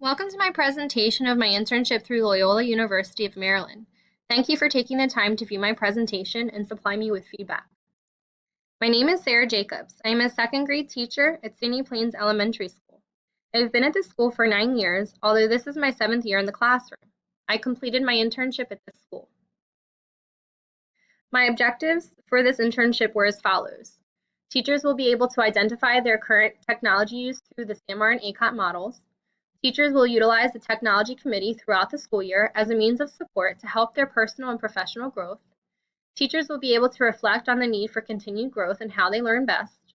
Welcome to my presentation of my internship through Loyola University of Maryland. Thank you for taking the time to view my presentation and supply me with feedback. My name is Sarah Jacobs. I am a second grade teacher at Sandy Plains Elementary School. I have been at this school for 9 years, although this is my 7th year in the classroom. I completed my internship at this school. My objectives for this internship were as follows. Teachers will be able to identify their current technology use through the SAMR and ACOT models. Teachers will utilize the Technology Committee throughout the school year as a means of support to help their personal and professional growth. Teachers will be able to reflect on the need for continued growth and how they learn best.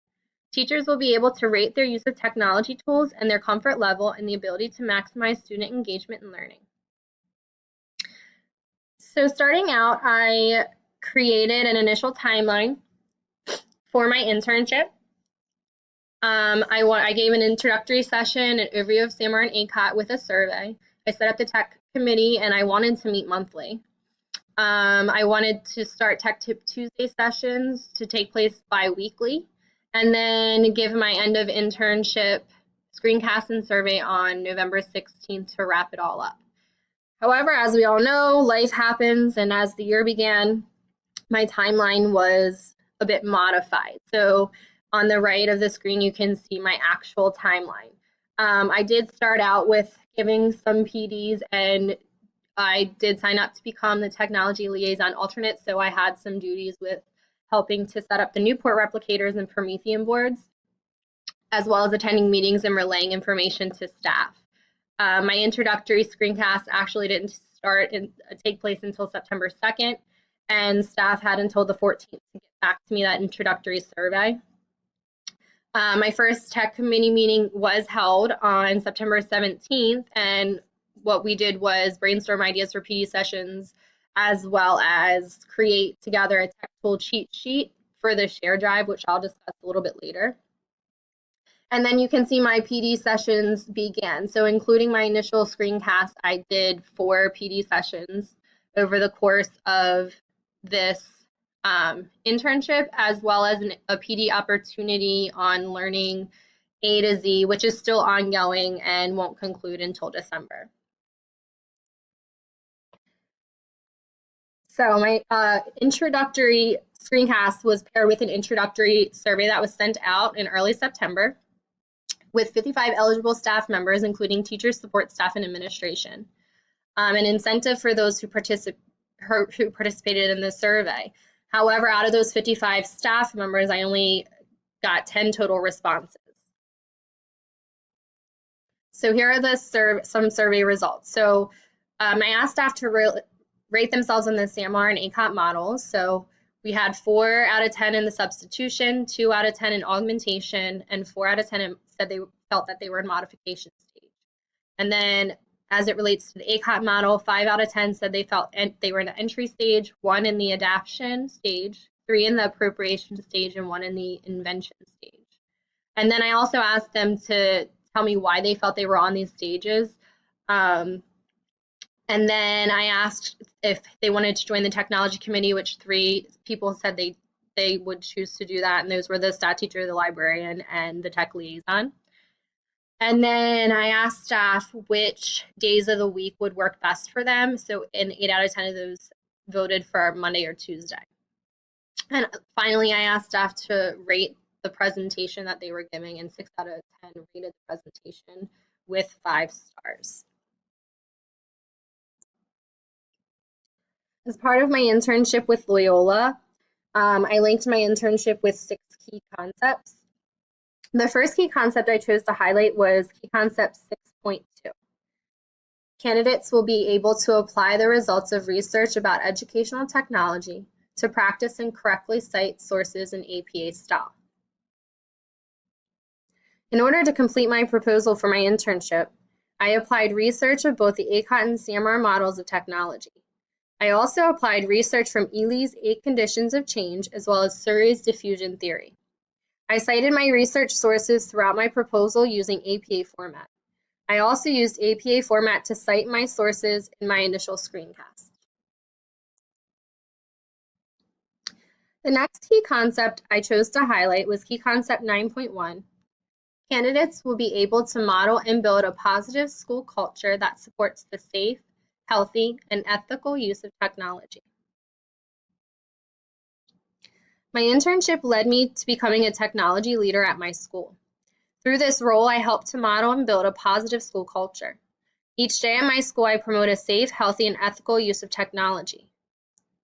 Teachers will be able to rate their use of technology tools and their comfort level and the ability to maximize student engagement and learning. So starting out, I created an initial timeline for my internship. I gave an introductory session, an overview of SAMR and ACOT with a survey. I set up the tech committee and I wanted to meet monthly. I wanted to start Tech Tip Tuesday sessions to take place bi-weekly and then give my end of internship screencast and survey on November 16th to wrap it all up. However, as we all know, life happens, and as the year began, my timeline was a bit modified. So on the right of the screen, you can see my actual timeline. I did start out with giving some PDs, and I did sign up to become the technology liaison alternate, so I had some duties with helping to set up the Newport replicators and Promethean boards, as well as attending meetings and relaying information to staff. My introductory screencast actually didn't take place until September 2nd, and staff had until the 14th to get back to me that introductory survey. My first tech committee meeting was held on September 17th, and what we did was brainstorm ideas for PD sessions, as well as create together a tech tool cheat sheet for the share drive, which I'll discuss a little bit later. And then you can see my PD sessions began. So including my initial screencast, I did 4 PD sessions over the course of this internship, as well as a PD opportunity on learning A to Z, which is still ongoing and won't conclude until December. So my introductory screencast was paired with an introductory survey that was sent out in early September with 55 eligible staff members, including teachers, support staff, and administration. An incentive for those who participated in the survey. However, out of those 55 staff members, I only got 10 total responses. So here are some survey results. So I asked staff to rate themselves on the SAMR and ACOT models. So we had 4 out of 10 in the substitution, 2 out of 10 in augmentation, and 4 out of 10 said they felt that they were in modification stage. And then as it relates to the ACOT model, 5 out of 10 said they felt they were in the entry stage, 1 in the adaptation stage, 3 in the appropriation stage, and 1 in the invention stage. And then I also asked them to tell me why they felt they were on these stages. And then I asked if they wanted to join the technology committee, which 3 people said they would choose to do that, and those were the stat teacher, the librarian, and the tech liaison. And then I asked staff which days of the week would work best for them. So 8 out of 10 of those voted for Monday or Tuesday. And finally, I asked staff to rate the presentation that they were giving, and 6 out of 10 rated the presentation with 5 stars. As part of my internship with Loyola, I linked my internship with 6 key concepts. The first key concept I chose to highlight was key concept 6.2. Candidates will be able to apply the results of research about educational technology to practice and correctly cite sources in APA style. In order to complete my proposal for my internship, I applied research of both the ACOT and SAMR models of technology. I also applied research from Ely's 8 conditions of change, as well as Surrey's diffusion theory. I cited my research sources throughout my proposal using APA format. I also used APA format to cite my sources in my initial screencast. The next key concept I chose to highlight was key concept 9.1, Candidates will be able to model and build a positive school culture that supports the safe, healthy, and ethical use of technology. My internship led me to becoming a technology leader at my school. Through this role, I helped to model and build a positive school culture. Each day at my school, I promote a safe, healthy, and ethical use of technology.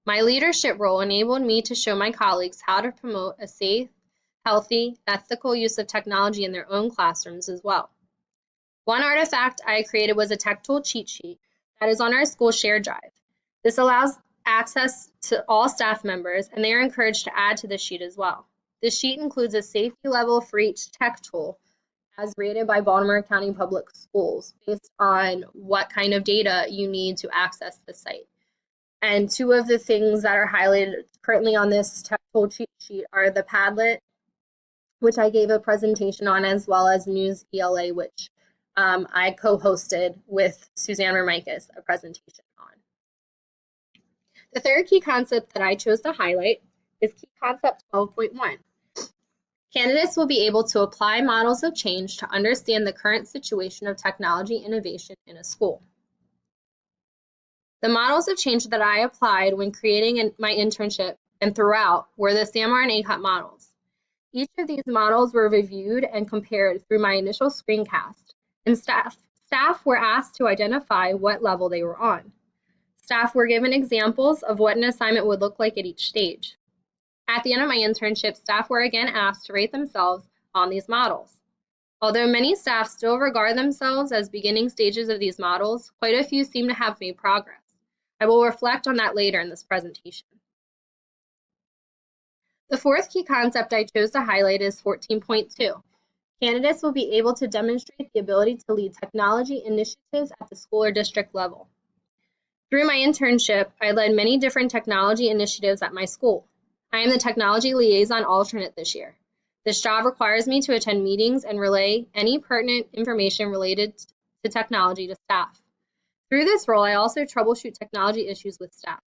My leadership role enabled me to show my colleagues how to promote a safe, healthy, ethical use of technology in their own classrooms as well. One artifact I created was a tech tool cheat sheet that is on our school shared drive. This allows access to all staff members, and they are encouraged to add to the sheet as well. This sheet includes a safety level for each tech tool as rated by Baltimore County Public Schools based on what kind of data you need to access the site. And two of the things that are highlighted currently on this tech tool cheat sheet are the Padlet, which I gave a presentation on, as well as News ELA, which I co-hosted with Suzanne Mermikis a presentation on. The third key concept that I chose to highlight is key concept 12.1. Candidates will be able to apply models of change to understand the current situation of technology innovation in a school. The models of change that I applied when creating my internship and throughout were the SAMR and ACOT models. Each of these models were reviewed and compared through my initial screencast, and staff were asked to identify what level they were on. Staff were given examples of what an assignment would look like at each stage. At the end of my internship, staff were again asked to rate themselves on these models. Although many staff still regard themselves as beginning stages of these models, quite a few seem to have made progress. I will reflect on that later in this presentation. The fourth key concept I chose to highlight is 14.2. Candidates will be able to demonstrate the ability to lead technology initiatives at the school or district level. Through my internship, I led many different technology initiatives at my school. I am the technology liaison alternate this year. This job requires me to attend meetings and relay any pertinent information related to technology to staff. Through this role, I also troubleshoot technology issues with staff.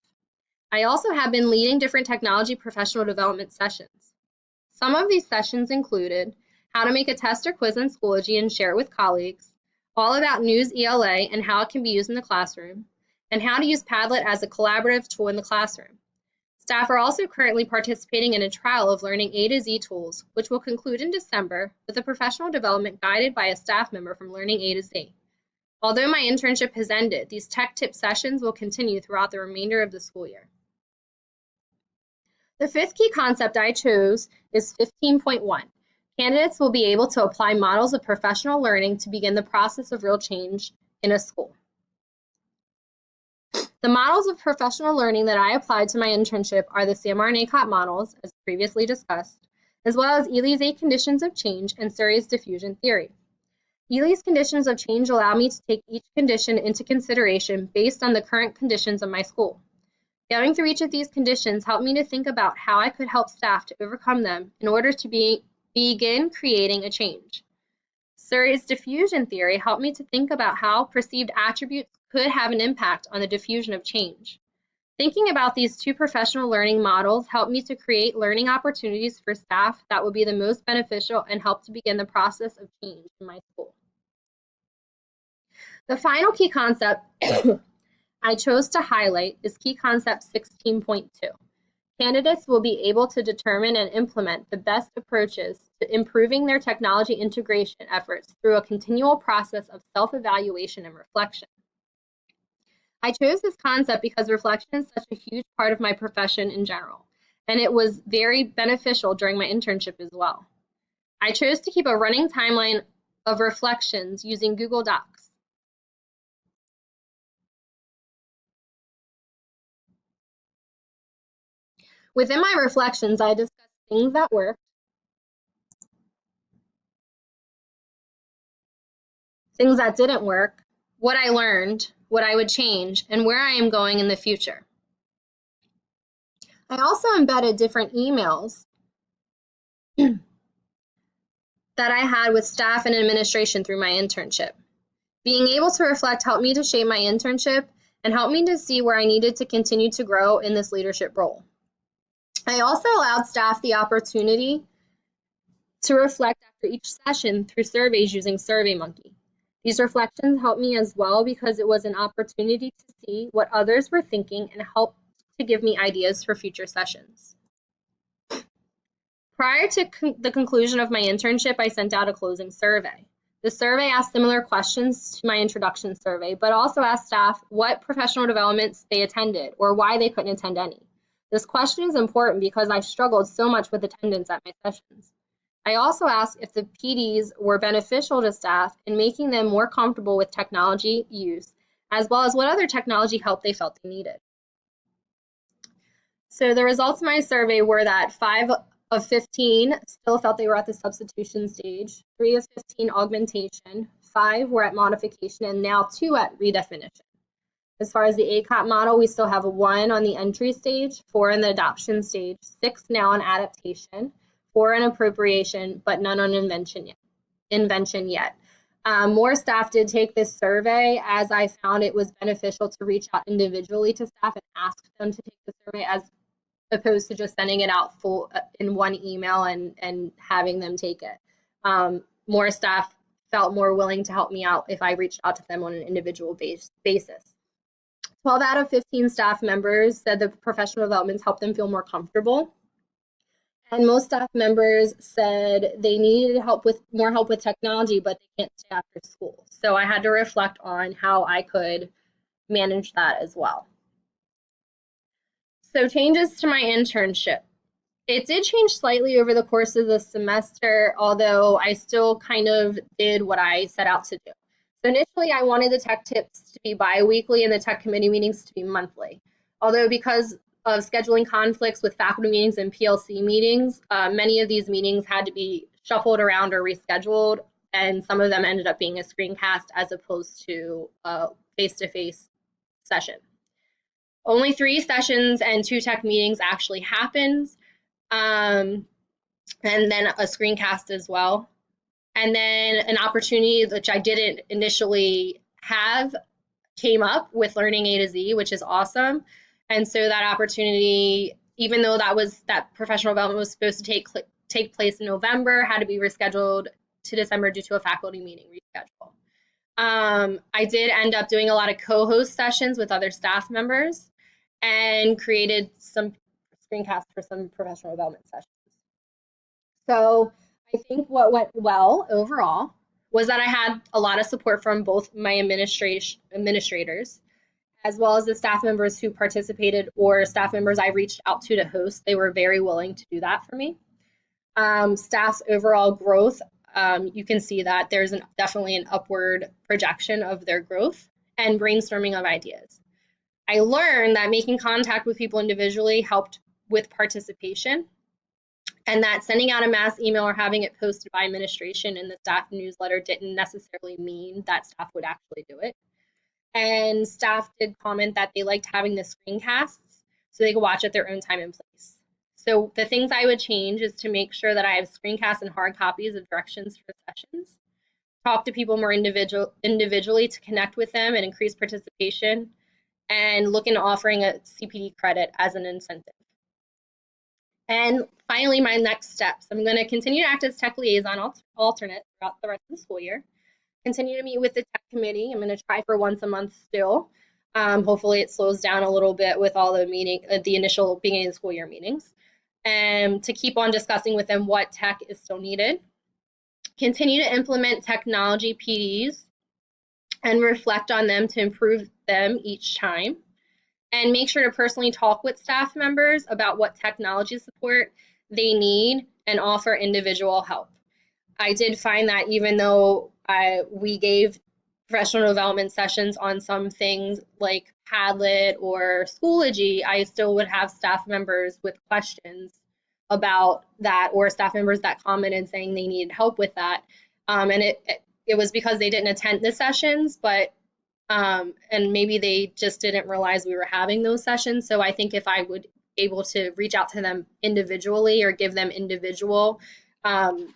I also have been leading different technology professional development sessions. Some of these sessions included how to make a test or quiz on Schoology and share it with colleagues, all about News ELA and how it can be used in the classroom, and how to use Padlet as a collaborative tool in the classroom. Staff are also currently participating in a trial of learning A to Z tools, which will conclude in December with a professional development guided by a staff member from Learning A to Z. Although my internship has ended, these tech tip sessions will continue throughout the remainder of the school year. The fifth key concept I chose is 15.1. Candidates will be able to apply models of professional learning to begin the process of real change in a school. The models of professional learning that I applied to my internship are the SAMR and ACOT models, as previously discussed, as well as Ely's 8 conditions of change and Surrey's diffusion theory. Ely's conditions of change allow me to take each condition into consideration based on the current conditions of my school. Going through each of these conditions helped me to think about how I could help staff to overcome them in order to begin creating a change. Surrey's diffusion theory helped me to think about how perceived attributes could have an impact on the diffusion of change. Thinking about these two professional learning models helped me to create learning opportunities for staff that would be the most beneficial and help to begin the process of change in my school. The final key concept I chose to highlight is key concept 16.2. Candidates will be able to determine and implement the best approaches to improving their technology integration efforts through a continual process of self-evaluation and reflection. I chose this concept because reflection is such a huge part of my profession in general, and it was very beneficial during my internship as well. I chose to keep a running timeline of reflections using Google Docs. Within my reflections, I discussed things that worked, things that didn't work, what I learned, what I would change, and where I am going in the future. I also embedded different emails that I had with staff and administration through my internship. Being able to reflect helped me to shape my internship and helped me to see where I needed to continue to grow in this leadership role. I also allowed staff the opportunity to reflect after each session through surveys using SurveyMonkey. These reflections helped me as well because it was an opportunity to see what others were thinking and helped to give me ideas for future sessions. Prior to the conclusion of my internship, I sent out a closing survey. The survey asked similar questions to my introduction survey, but also asked staff what professional developments they attended or why they couldn't attend any. This question is important because I struggled so much with attendance at my sessions. I also asked if the PDs were beneficial to staff in making them more comfortable with technology use, as well as what other technology help they felt they needed. So the results of my survey were that 5 of 15 still felt they were at the substitution stage, 3 of 15 augmentation, 5 were at modification, and now 2 at redefinition. As far as the ACOT model, we still have a 1 on the entry stage, 4 in the adoption stage, 6 now on adaptation, 4 in appropriation, but none on invention yet. More staff did take this survey, as I found it was beneficial to reach out individually to staff and ask them to take the survey as opposed to just sending it out full in one email and having them take it. More staff felt more willing to help me out if I reached out to them on an individual basis. 12 out of 15 staff members said the professional developments helped them feel more comfortable. And most staff members said they needed more help with technology, but they can't stay after school. So I had to reflect on how I could manage that as well. So changes to my internship. It did change slightly over the course of the semester, although I still kind of did what I set out to do. So initially, I wanted the tech tips to be bi-weekly and the tech committee meetings to be monthly. Although because of scheduling conflicts with faculty meetings and PLC meetings, many of these meetings had to be shuffled around or rescheduled, and some of them ended up being a screencast as opposed to a face-to-face session. Only 3 sessions and 2 tech meetings actually happened, and then a screencast as well. And then an opportunity which I didn't initially have came up with Learning A to Z, which is awesome. And so that opportunity, even though that professional development was supposed to take place in November, had to be rescheduled to December due to a faculty meeting reschedule. I did end up doing a lot of co-host sessions with other staff members and created some screencasts for some professional development sessions. So I think what went well overall was that I had a lot of support from both my administrators, as well as the staff members who participated or staff members I reached out to host. They were very willing to do that for me. Staff's overall growth, you can see that there's definitely an upward projection of their growth and brainstorming of ideas. I learned that making contact with people individually helped with participation, and that sending out a mass email or having it posted by administration in the staff newsletter didn't necessarily mean that staff would actually do it. And staff did comment that they liked having the screencasts so they could watch at their own time and place. So the things I would change is to make sure that I have screencasts and hard copies of directions for sessions, talk to people more individually to connect with them and increase participation, and look into offering a CPD credit as an incentive. And finally, my next steps. I'm going to continue to act as tech liaison alternate throughout the rest of the school year. Continue to meet with the tech committee. I'm going to try for once a month still. Hopefully it slows down a little bit with all the initial beginning of the school year meetings. And to keep on discussing with them what tech is still needed. Continue to implement technology PDs and reflect on them to improve them each time. And make sure to personally talk with staff members about what technology support they need and offer individual help. I did find that even though we gave professional development sessions on some things like Padlet or Schoology, I still would have staff members with questions about that, or staff members that commented saying they needed help with that. And it was because they didn't attend the sessions, but and maybe they just didn't realize we were having those sessions. So I think if I would able to reach out to them individually or give them individual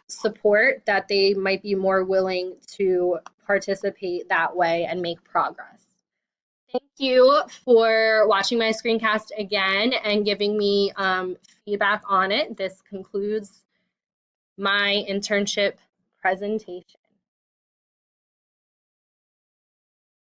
support, that they might be more willing to participate that way and make progress. Thank you for watching my screencast again and giving me feedback on it. This concludes my internship presentation.